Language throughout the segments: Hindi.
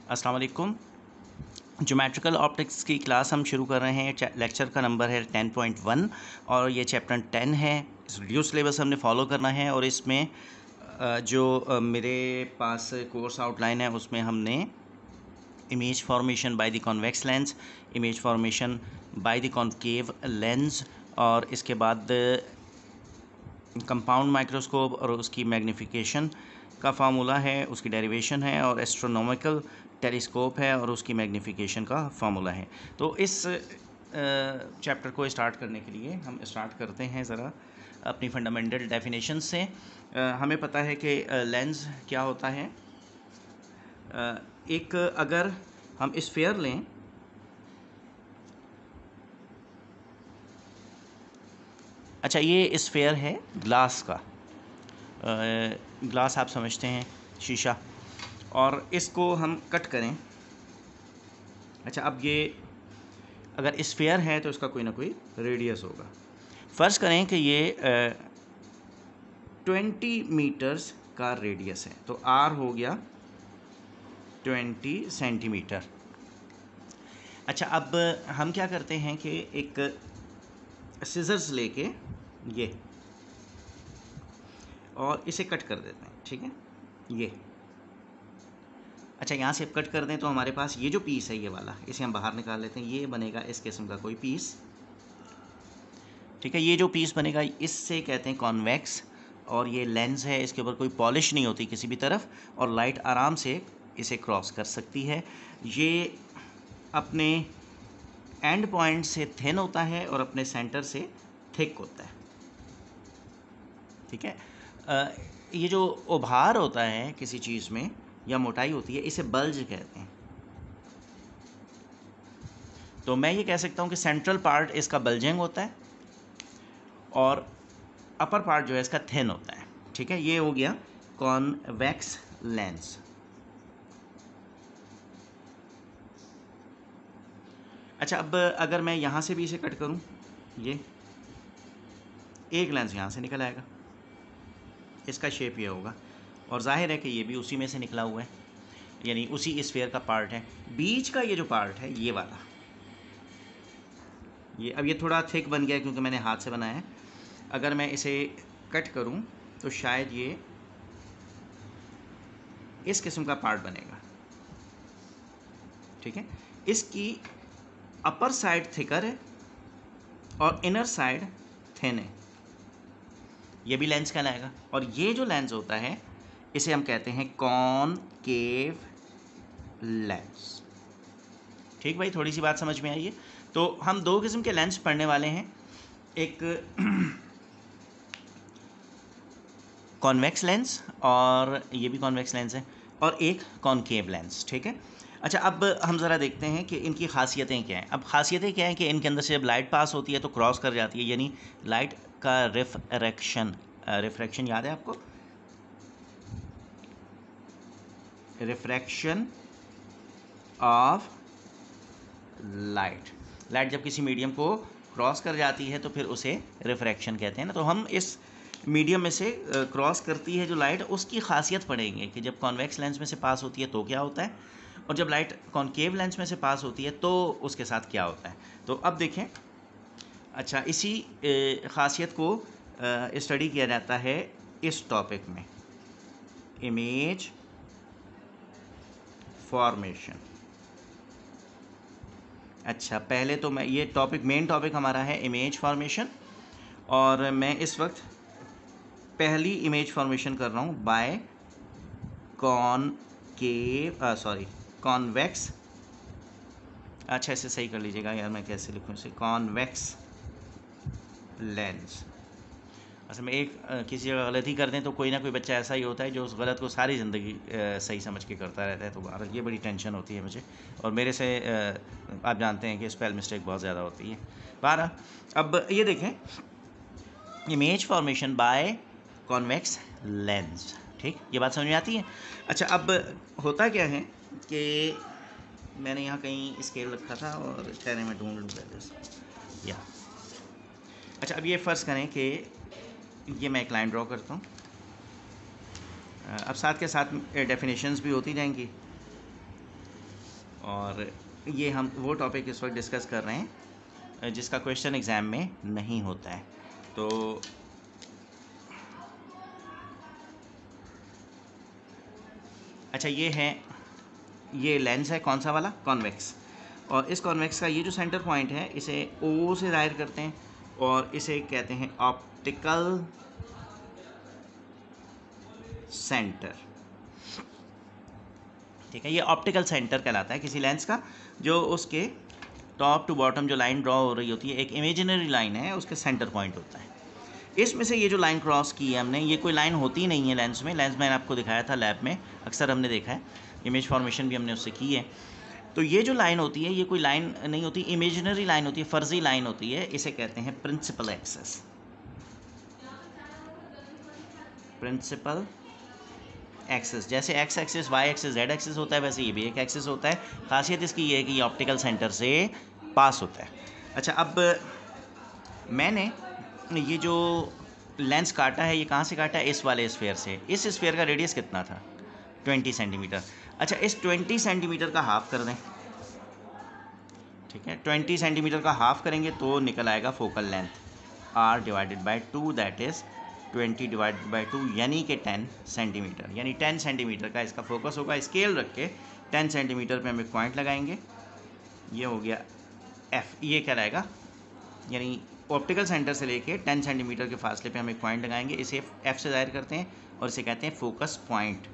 अस्सलाम वालेकुम। ज्योमेट्रिकल ऑप्टिक्स की क्लास हम शुरू कर रहे हैं। लेक्चर का नंबर है 10.1 और ये चैप्टर 10 है। रिड्यूस सिलेबस हमने फॉलो करना है और इसमें मेरे पास कोर्स आउटलाइन है उसमें हमने image formation by the convex lens, image formation by the concave lens और इसके बाद कंपाउंड माइक्रोस्कोप और उसकी मैग्नीफिकेशन का फार्मूला है, उसकी डेरिवेशन है, और एस्ट्रोनॉमिकल टेलीस्कोप है और उसकी मैग्नीफिकेशन का फार्मूला है। तो इस चैप्टर को स्टार्ट करने के लिए हम स्टार्ट करते हैं ज़रा अपनी फंडामेंटल डेफिनेशन से। हमें पता है कि लेंस क्या होता है। एक अगर हम स्फीयर लें, अच्छा ये स्फीयर है ग्लास का, ग्लास आप समझते हैं शीशा, और इसको हम कट करें। अच्छा अब ये अगर स्फीयर है तो इसका कोई ना कोई रेडियस होगा। फ़र्ज़ करें कि ये 20 मीटर्स का रेडियस है, तो आर हो गया 20 सेंटीमीटर। अच्छा अब हम क्या करते हैं कि एक सिजर्स लेके ये और इसे कट कर देते हैं, ठीक है ये। अच्छा यहाँ से कट कर दें तो हमारे पास ये जो पीस है ये वाला, इसे हम बाहर निकाल लेते हैं। ये बनेगा इस किस्म का कोई पीस, ठीक है। ये जो पीस बनेगा इससे कहते हैं कॉन्वेक्स, और ये लेंस है, इसके ऊपर कोई पॉलिश नहीं होती किसी भी तरफ और लाइट आराम से इसे क्रॉस कर सकती है। ये अपने एंड पॉइंट से थिन होता है और अपने सेंटर से थिक होता है, ठीक है। ये जो उभार होता है किसी चीज़ में या मोटाई होती है, इसे बल्ज कहते हैं। तो मैं ये कह सकता हूँ कि सेंट्रल पार्ट इसका बल्जिंग होता है और अपर पार्ट जो है इसका थिन होता है, ठीक है। ये हो गया कॉन्वेक्स लेंस। अच्छा अब अगर मैं यहाँ से भी इसे कट करूँ, ये एक लेंस यहाँ से निकल आएगा, इसका शेप ये होगा, और जाहिर है कि ये भी उसी में से निकला हुआ है, यानी उसी स्फीयर का पार्ट है। बीच का ये जो पार्ट है ये वाला, ये अब ये थोड़ा थिक बन गया क्योंकि मैंने हाथ से बनाया है। अगर मैं इसे कट करूं तो शायद ये इस किस्म का पार्ट बनेगा, ठीक है। इसकी अपर साइड थिकर है और इनर साइड थिन है, ये भी लेंस कहलाएगा। और ये जो लेंस होता है इसे हम कहते हैं कॉनकेव लेंस, ठीक भाई। थोड़ी सी बात समझ में आई है। तो हम दो किस्म के लेंस पढ़ने वाले हैं, एक कॉन्वेक्स लेंस, और ये भी कॉन्वेक्स लेंस है, और एक कॉनकेव लेंस, ठीक है। अच्छा अब हम ज़रा देखते हैं कि इनकी खासियतें क्या हैं। अब खासियतें क्या हैं कि इनके अंदर से जब लाइट पास होती है तो क्रॉस कर जाती है, यानी लाइट का रिफ्रैक्शन याद है आपको? रिफ्रैक्शन ऑफ लाइट जब किसी मीडियम को क्रॉस कर जाती है तो फिर उसे रिफ्रैक्शन कहते हैं ना। तो हम इस मीडियम में से क्रॉस करती है जो लाइट, उसकी खासियत पढ़ेंगे कि जब कॉन्वेक्स लेंस में से पास होती है तो क्या होता है, और जब लाइट कॉनकेव लेंस में से पास होती है तो उसके साथ क्या होता है। तो अब देखें, अच्छा इसी खासियत को स्टडी किया जाता है इस टॉपिक में, इमेज फॉर्मेशन। अच्छा पहले तो मैं ये टॉपिक, मेन टॉपिक हमारा है इमेज फॉर्मेशन, और मैं इस वक्त पहली इमेज फॉर्मेशन कर रहा हूँ बाय कॉन्वेक्स। अच्छा इसे सही कर लीजिएगा यार, मैं कैसे लिखूँ इसे, कॉन्वेक्स लेंस। अच्छा मैं एक किसी जगह गलती कर दें तो कोई ना कोई बच्चा ऐसा ही होता है जो उस गलत को सारी ज़िंदगी सही समझ के करता रहता है, तो ये बड़ी टेंशन होती है मुझे, और मेरे से आप जानते हैं कि स्पेल मिस्टेक बहुत ज़्यादा होती है। बारह, अब ये देखें, image formation by convex lens, ठीक, ये बात समझ में आती है। अच्छा अब होता क्या है कि मैंने यहाँ कहीं स्केल रखा था और ठहरे में ढूंढ या। अच्छा अब ये फ़र्ज़ करें कि ये मैं एक लाइन ड्रॉ करता हूँ। अब साथ के साथ डेफिनेशंस भी होती जाएंगी। और ये हम वो टॉपिक इस वक्त डिस्कस कर रहे हैं जिसका क्वेश्चन एग्ज़ाम में नहीं होता है। तो अच्छा, ये लेंस है कौन सा वाला, कॉन्वेक्स। और इस कॉन्वेक्स का ये जो सेंटर पॉइंट है इसे ओ से जाहिर करते हैं और इसे कहते हैं ऑप्टिकल सेंटर। ठीक है, ये ऑप्टिकल सेंटर कहलाता है किसी लेंस का, जो उसके टॉप टू बॉटम जो लाइन ड्रॉ हो रही होती है, एक इमेजिनरी लाइन है, उसके सेंटर पॉइंट होता है। इसमें से ये जो लाइन क्रॉस की है हमने, ये कोई लाइन होती नहीं है लेंस में। लेंस मैंने आपको दिखाया था लैब में, अक्सर हमने देखा है, इमेज फॉर्मेशन भी हमने उससे की है। तो ये जो लाइन होती है ये कोई लाइन नहीं होती, इमेजिनरी लाइन होती है, फर्जी लाइन होती है। इसे कहते हैं प्रिंसिपल एक्सिस। प्रिंसिपल एक्सिस, जैसे X axis, Y axis, Z axis होता है, वैसे ये भी एक एक्सिस होता है। खासियत इसकी ये है कि ये ऑप्टिकल सेंटर से पास होता है। अच्छा, अब मैंने ये जो लेंस काटा है, ये कहाँ से काटा है, इस वाले स्फीयर से। इस स्फीयर का रेडियस कितना था, 20 सेंटीमीटर। अच्छा, इस 20 सेंटीमीटर का हाफ कर दें। ठीक है, 20 सेंटीमीटर का हाफ करेंगे तो निकल आएगा focal length r divided by 2, that is 20 divided by 2, यानी कि 10 सेंटीमीटर। यानी 10 सेंटीमीटर का इसका फोकस होगा। स्केल रख के 10 सेंटीमीटर पे हम एक पॉइंट लगाएंगे, ये हो गया f। ये क्या रहेगा, यानी ऑप्टिकल सेंटर से लेके 10 सेंटीमीटर के फासले पे हम एक पॉइंट लगाएंगे, इसे f से जाहिर करते हैं और इसे कहते हैं फोकस पॉइंट।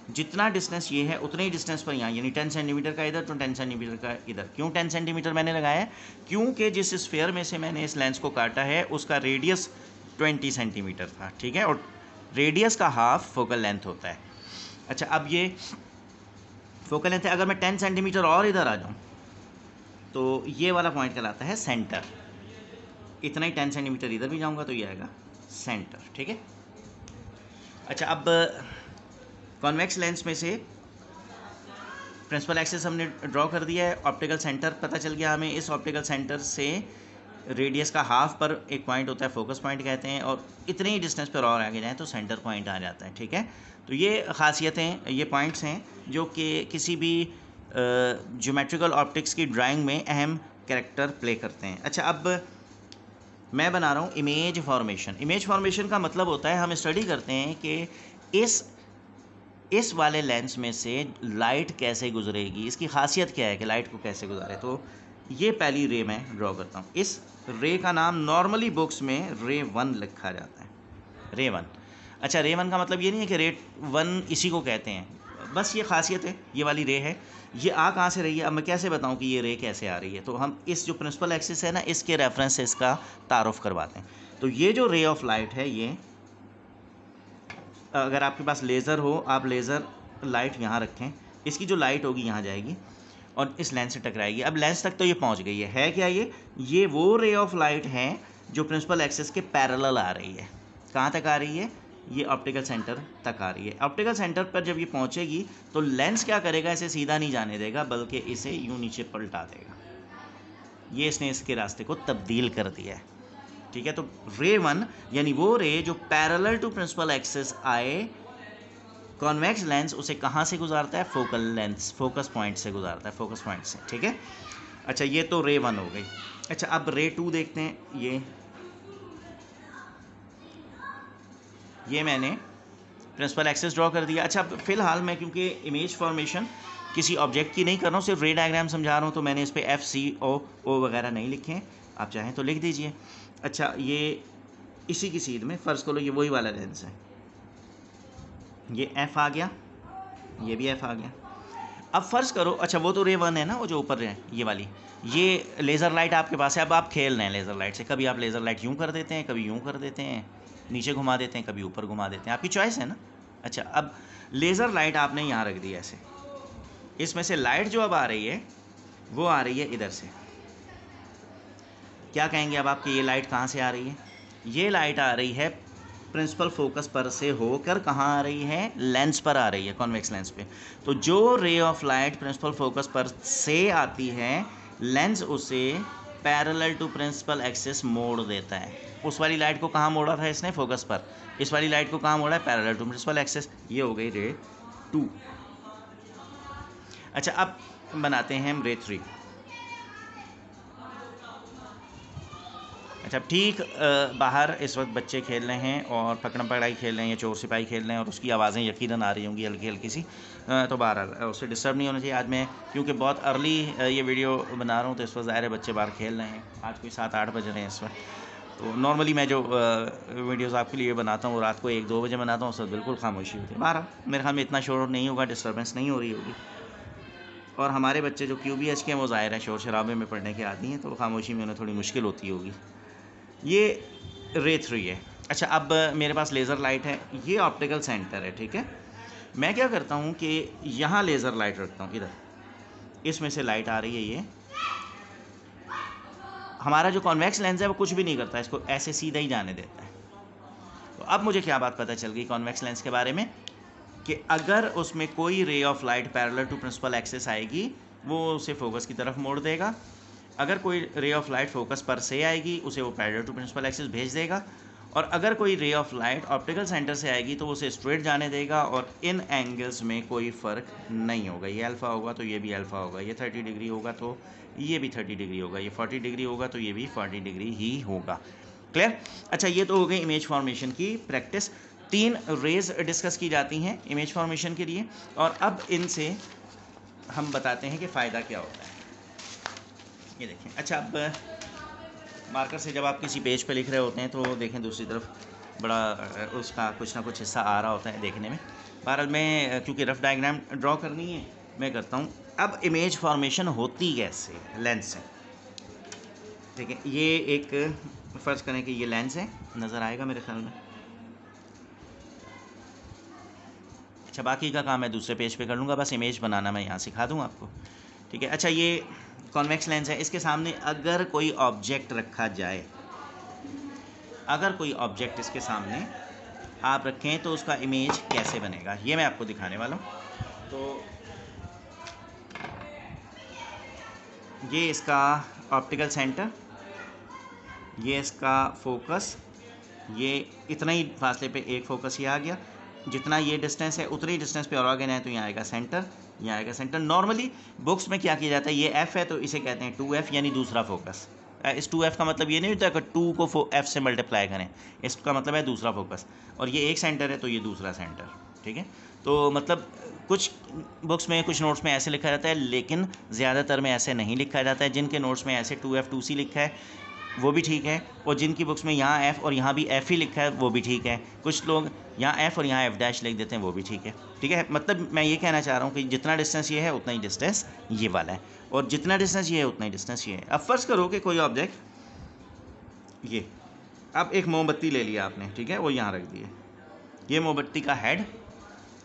जितना डिस्टेंस ये है उतने ही डिस्टेंस पर यहाँ, यानी 10 सेंटीमीटर का इधर तो 10 सेंटीमीटर का इधर। क्यों 10 सेंटीमीटर मैंने लगाया है, क्योंकि जिस स्फीयर में से मैंने इस लेंस को काटा है उसका रेडियस 20 सेंटीमीटर था। ठीक है, और रेडियस का हाफ फोकल लेंथ होता है। अच्छा, अब ये फोकल लेंथ है। अगर मैं 10 सेंटीमीटर और इधर आ जाऊँ तो ये वाला पॉइंट कहलाता है सेंटर। इतना ही 10 सेंटीमीटर इधर भी जाऊँगा तो ये आएगा सेंटर। ठीक है। अच्छा, अब कॉन्वेक्स लेंस में से प्रिंसिपल एक्सिस हमने ड्रॉ कर दिया है, ऑप्टिकल सेंटर पता चल गया हमें। इस ऑप्टिकल सेंटर से रेडियस का हाफ पर एक पॉइंट होता है, फोकस पॉइंट कहते हैं, और इतने ही डिस्टेंस पर और आगे जाएँ तो सेंटर पॉइंट आ जाता है। ठीक है, तो ये खासियतें, ये पॉइंट्स हैं जो कि किसी भी ज्योमेट्रिकल ऑप्टिक्स की ड्राइंग में अहम कैरेक्टर प्ले करते हैं। अच्छा, अब मैं बना रहा हूँ इमेज फॉर्मेशन। इमेज फॉर्मेशन का मतलब होता है, हम स्टडी करते हैं कि इस वाले लेंस में से लाइट कैसे गुजरेगी, इसकी खासियत क्या है कि लाइट को कैसे गुजारे। तो ये पहली रे मैं ड्रॉ करता हूँ। इस रे का नाम नॉर्मली बुक्स में रे 1 लिखा जाता है, रे 1। अच्छा, रे 1 का मतलब ये नहीं है कि रे 1 इसी को कहते हैं, बस ये खासियत है, ये वाली रे है। ये आ कहाँ से रही है, अब मैं कैसे बताऊँ कि ये रे कैसे आ रही है। तो हम इस जो प्रिंसिपल एक्सिस है ना, इसके रेफरेंस से इसका तारुफ करवाते हैं। तो ये जो रे ऑफ लाइट है, ये अगर आपके पास लेज़र हो, आप लेज़र लाइट यहाँ रखें, इसकी जो लाइट होगी यहाँ जाएगी और इस लेंस से टकराएगी। अब लेंस तक तो ये पहुँच गई है क्या, ये वो रे ऑफ लाइट है जो प्रिंसिपल एक्सिस के पैरेलल आ रही है। कहाँ तक आ रही है, ये ऑप्टिकल सेंटर तक आ रही है। ऑप्टिकल सेंटर पर जब ये पहुँचेगी तो लेंस क्या करेगा, इसे सीधा नहीं जाने देगा, बल्कि इसे यूँ नीचे पलटा देगा। ये इसने इसके रास्ते को तब्दील कर दिया है। ठीक है, तो रे 1 यानी वो रे जो पैरेलल टू प्रिंसिपल एक्सिस आए, कॉन्वेक्स लेंस उसे कहाँ से गुजारता है, फोकल लेंस, फोकस पॉइंट से गुजारता है, फोकस पॉइंट से। ठीक है। अच्छा, ये तो रे 1 हो गई। अच्छा, अब रे 2 देखते हैं। ये मैंने प्रिंसिपल एक्सिस ड्रॉ कर दिया। अच्छा, अब फिलहाल मैं क्योंकि इमेज फॉर्मेशन किसी ऑब्जेक्ट की नहीं कर रहा हूँ, सिर्फ रे डायग्राम समझा रहा हूँ, तो मैंने इस पर FCO वगैरह नहीं लिखे हैं, आप चाहें तो लिख दीजिए। अच्छा, ये इसी की सीध में फ़र्ज़ करो ये वही वाला लेंस है, ये F आ गया, ये भी F आ गया। अब फ़र्ज़ करो, अच्छा वो तो रे 1 है ना, वो जो ऊपर है ये वाली, ये लेज़र लाइट आपके पास है। अब आप खेल रहे हैं लेज़र लाइट से, कभी आप लेज़र लाइट यूँ कर देते हैं, कभी यूँ कर देते हैं, नीचे घुमा देते हैं, कभी ऊपर घुमा देते हैं, आपकी चॉइस है ना। अच्छा, अब लेज़र लाइट आपने यहाँ रख दी ऐसे, इसमें से लाइट जो अब आ रही है वो आ रही है इधर से। क्या कहेंगे अब आपकी, ये लाइट कहाँ से आ रही है, ये लाइट आ रही है प्रिंसिपल फोकस पर से होकर कहाँ आ रही है, लेंस पर आ रही है, कॉन्वेक्स लेंस पे। तो जो रे ऑफ लाइट प्रिंसिपल फोकस पर से आती है, लेंस उसे पैरेलल टू प्रिंसिपल एक्सिस मोड़ देता है। उस वाली लाइट को कहाँ मोड़ा था इसने, फोकस पर। इस वाली लाइट को कहाँ मोड़ा है, पैरेलल टू प्रिंसिपल एक्सिस। ये हो गई रे 2। अच्छा, अब बनाते हैं हम रे 3। अच्छा, ठीक बाहर इस वक्त बच्चे खेल रहे हैं और पकड़म पकड़ाई खेल रहे हैं या चोर सिपाही खेल रहे हैं, और उसकी आवाज़ें यकीनन आ रही होंगी हल्की हल्की सी। तो बहरहाल उससे डिस्टर्ब नहीं होना चाहिए। आज मैं क्योंकि बहुत अर्ली ये वीडियो बना रहा हूँ, तो इस वक्त ज़ाहिर है बच्चे बाहर खेल रहे हैं। आज कोई 7-8 बज रहे हैं इस वक्त। तो नॉर्मली मैं जो वीडियोज़ आपके लिए बनाता हूँ रात को 1-2 बजे बनाता हूँ, उस वक्त बिल्कुल खामोशी होती है। बहरहाल मेरे ख्याल में इतना शोर नहीं होगा, डिस्टर्बेंस नहीं हो रही होगी। और हमारे बच्चे जो QBH के हैं वो ज़ाहिर है शोर शराबे में पढ़ने के आदी हैं, तो खामोशी में उन्हें थोड़ी मुश्किल होती होगी। ये रे 3 है। अच्छा, अब मेरे पास लेज़र लाइट है, ये ऑप्टिकल सेंटर है, ठीक है। मैं क्या करता हूँ कि यहाँ लेज़र लाइट रखता हूँ, इधर इसमें से लाइट आ रही है। ये हमारा जो कॉन्वेक्स लेंस है वो कुछ भी नहीं करता, इसको ऐसे सीधा ही जाने देता है। तो अब मुझे क्या बात पता चल गई कॉन्वेक्स लेंस के बारे में, कि अगर उसमें कोई ray of light parallel to principal axis आएगी, वो उसे फोकस की तरफ मोड़ देगा। अगर कोई रे ऑफ लाइट फोकस पर से आएगी, उसे वो पैरेलल टू प्रिंसिपल एक्सिस भेज देगा। और अगर कोई ray of light optical centre से आएगी तो उसे स्ट्रेट जाने देगा, और इन एंगल्स में कोई फ़र्क नहीं होगा। ये अल्फ़ा होगा तो ये भी अल्फ़ा होगा, ये 30 डिग्री होगा तो ये भी 30 डिग्री होगा, ये 40 डिग्री होगा तो ये भी 40 डिग्री ही होगा। क्लियर? अच्छा, ये तो हो गई इमेज फॉर्मेशन की प्रैक्टिस। 3 रेज डिस्कस की जाती हैं इमेज फॉर्मेशन के लिए, और अब इनसे हम बताते हैं कि फ़ायदा क्या होता है। ये देखें। अच्छा, अब मार्कर से जब आप किसी पेज पे लिख रहे होते हैं तो देखें दूसरी तरफ बड़ा उसका कुछ ना कुछ हिस्सा आ रहा होता है देखने में। बहरहाल मैं क्योंकि रफ डायग्राम ड्रॉ करनी है मैं करता हूँ। अब इमेज फॉर्मेशन होती कैसे? लेंस से, ठीक है। ये एक फ़र्ज़ करें कि ये लेंस है, नज़र आएगा मेरे ख्याल में। अच्छा, बाकी का काम मैं दूसरे पेज पे कर लूँगा, बस इमेज बनाना मैं यहाँ सिखा दूँ आपको, ठीक है। अच्छा, ये कॉन्वेक्स लेंस है, इसके सामने अगर कोई ऑब्जेक्ट रखा जाए, अगर कोई ऑब्जेक्ट इसके सामने आप रखें तो उसका इमेज कैसे बनेगा, ये मैं आपको दिखाने वाला हूँ। तो ये इसका ऑप्टिकल सेंटर, ये इसका फोकस, ये इतना ही फासले पे एक फोकस ये आ गया। जितना ये डिस्टेंस है उतनी ही डिस्टेंस पे और आगे ना, तो यहाँ आएगा सेंटर, यहाँ आएगा सेंटर। नॉर्मली बुक्स में क्या किया जाता है, ये F है तो इसे कहते हैं 2F, यानी दूसरा फोकस। इस 2F का मतलब ये नहीं होता कि 2 को F से मल्टीप्लाई करें, इसका मतलब है दूसरा फोकस। और ये एक सेंटर है तो ये दूसरा सेंटर, ठीक है। तो मतलब कुछ बुक्स में, कुछ नोट्स में ऐसे लिखा जाता है, लेकिन ज़्यादातर में ऐसे नहीं लिखा जाता है। जिनके नोट्स में ऐसे 2F 2C लिखा है वो भी ठीक है, और जिनकी बुक्स में यहाँ F और यहाँ भी F ही लिखा है वो भी ठीक है। कुछ लोग यहाँ F और यहाँ F डैश लिख देते हैं, वो भी ठीक है, ठीक है। मतलब मैं ये कहना चाह रहा हूँ कि जितना डिस्टेंस ये है उतना ही डिस्टेंस ये वाला है, और जितना डिस्टेंस ये है उतना ही डिस्टेंस ये है। अब फ़र्ज़ करो कि कोई ऑब्जेक्ट, ये अब एक मोमबत्ती ले लिया आपने, ठीक है, वो यहाँ रख दिए। ये मोमबत्ती का हेड,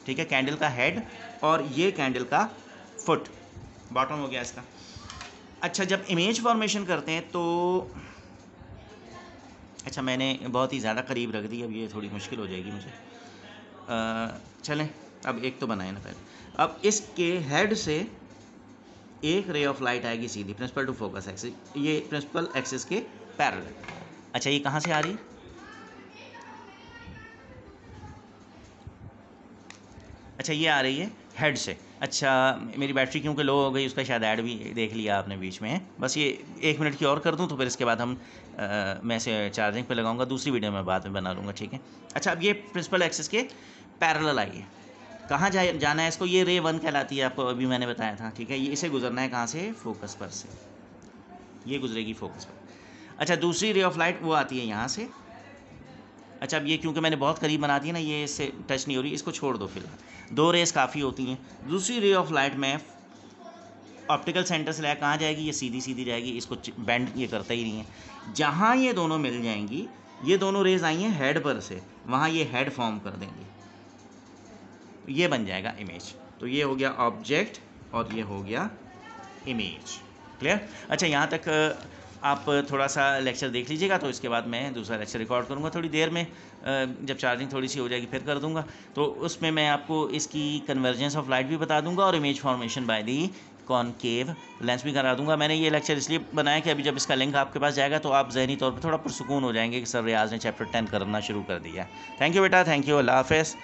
ठीक है, कैंडल का हेड, और ये कैंडल का फुट, बॉटम हो गया इसका। अच्छा, जब इमेज फॉर्मेशन करते हैं तो अच्छा, मैंने बहुत ही ज़्यादा करीब रख दी, अब ये थोड़ी मुश्किल हो जाएगी मुझे। चलें, अब एक तो बनाए ना पहले। अब इसके हेड से एक रे ऑफ लाइट आएगी सीधी प्रिंसिपल टू फोकस एक्सिस, ये प्रिंसिपल एक्सिस के पैरेलल। अच्छा, ये कहाँ से आ रही? अच्छा, ये आ रही है हेड से। अच्छा, मेरी बैटरी क्योंकि लो हो गई, उसका शायद ऐड भी देख लिया आपने बीच में, बस ये 1 मिनट की और कर दूं तो फिर इसके बाद हम मैं इसे चार्जिंग पे लगाऊंगा, दूसरी वीडियो में बाद में बना लूँगा, ठीक है। अच्छा, अब ये प्रिंसिपल एक्सिस के पैरेलल आई है। कहाँ जाना है इसको? ये रे 1 कहलाती है, आपको अभी मैंने बताया था, ठीक है। ये इसे गुजरना है कहाँ से? फोकस पर से, ये गुजरेगी फोकस पर। अच्छा, दूसरी रे ऑफ लाइट वो आती है यहाँ से। अच्छा, अब ये क्योंकि मैंने बहुत करीब बना दिया ना, ये इससे टच नहीं हो रही, इसको छोड़ दो फिलहाल। 2 रेस काफ़ी होती हैं। दूसरी रे ऑफ लाइट में ऑप्टिकल सेंटर से लेकर कहाँ जाएगी? ये सीधी सीधी जाएगी, इसको बेंड ये करता ही नहीं है। जहाँ ये दोनों मिल जाएंगी, ये दोनों रेज आई हैं हेड पर से, वहाँ ये हेड फॉर्म कर देंगे, ये बन जाएगा इमेज। तो ये हो गया ऑब्जेक्ट और ये हो गया इमेज। क्लियर? अच्छा, यहाँ तक आप थोड़ा सा लेक्चर देख लीजिएगा, तो इसके बाद मैं दूसरा लेक्चर रिकॉर्ड करूँगा थोड़ी देर में, जब चार्जिंग थोड़ी सी हो जाएगी फिर कर दूँगा। तो उसमें मैं आपको इसकी कन्वर्जेंस ऑफ लाइट भी बता दूँगा और image formation by the concave lens भी करा दूँगा। मैंने ये लेक्चर इसलिए बनाया कि अभी जब इसका लिंक आपके पास जाएगा तो आप ज़हनी तौर पर थोड़ा पुरसुकून हो जाएंगे कि सर रियाज ने चैप्टर 10 करना शुरू कर दिया। थैंक यू बेटा, थैंक यू, अल्लाह हाफ़िज़।